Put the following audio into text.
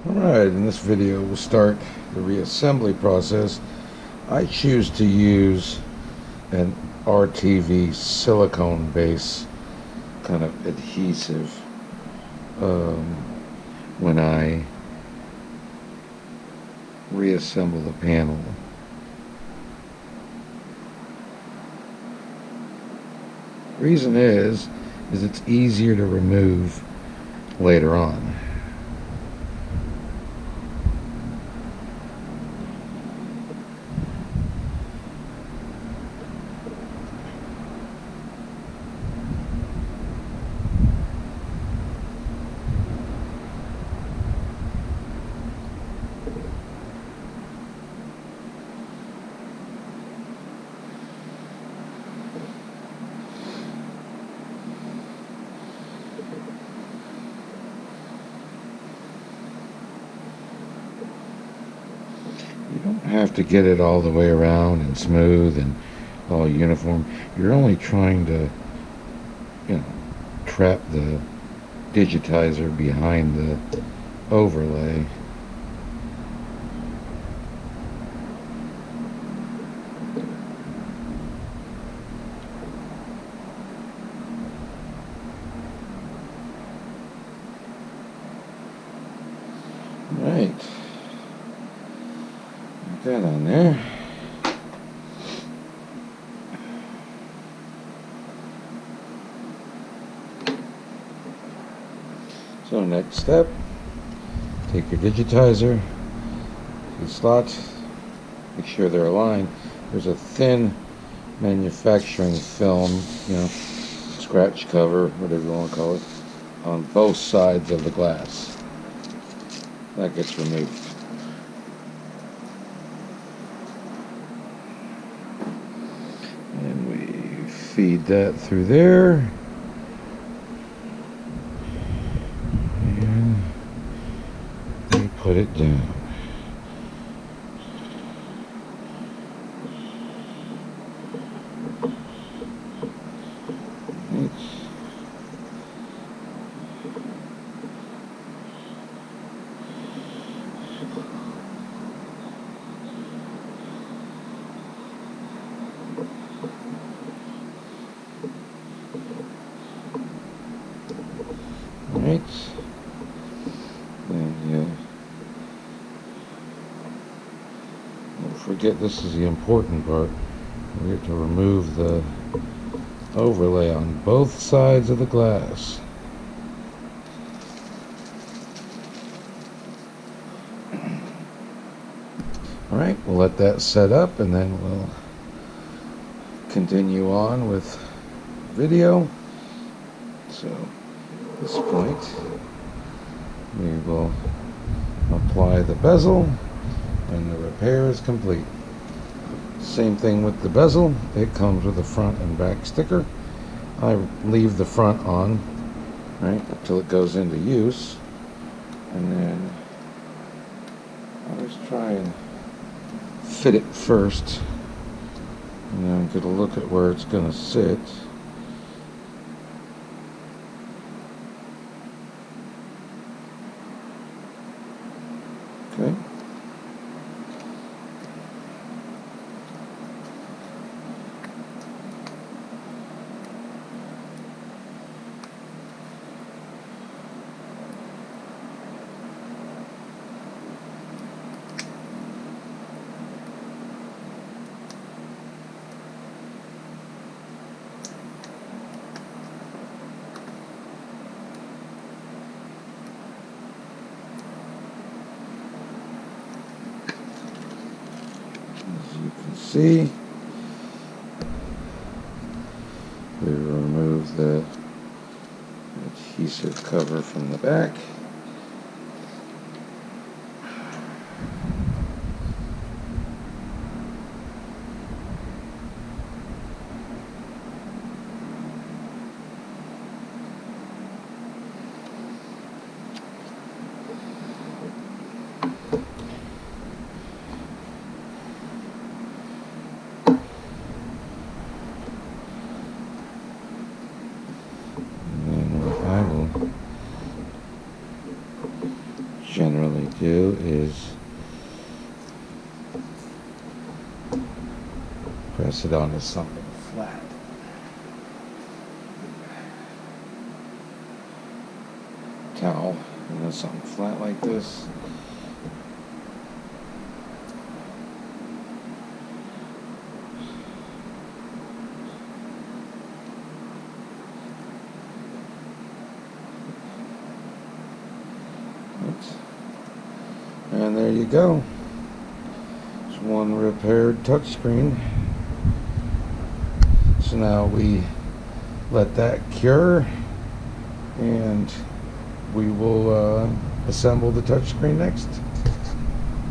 Alright, in this video we'll start the reassembly process. I choose to use an RTV silicone base kind of adhesive when I reassemble the panel. Reason is it's easier to remove later on. You don't have to get it all the way around and smooth and all uniform. You're only trying to, trap the digitizer behind the overlay. Right. Put that on there. So next step, take your digitizer, the slots, make sure they're aligned. There's a thin manufacturing film, scratch cover, whatever you want to call it, on both sides of the glass. That gets removed. And we feed that through there. And we put it down. Right, and don't forget, this is the important part. We have to remove the overlay on both sides of the glass. Alright, we'll let that set up and then we'll continue on with video. So at this point we will apply the bezel and the repair is complete. Same thing with the bezel, it comes with a front and back sticker. I leave the front on, right, until it goes into use, and then I always try and fit it first, and then get a look at where it's going to sit. Okay. As you can see, we remove the adhesive cover from the back. generally do is press it onto something flat. Towel, something flat like this. And there you go. It's one repaired touchscreen. So now we let that cure, and we will assemble the touchscreen next.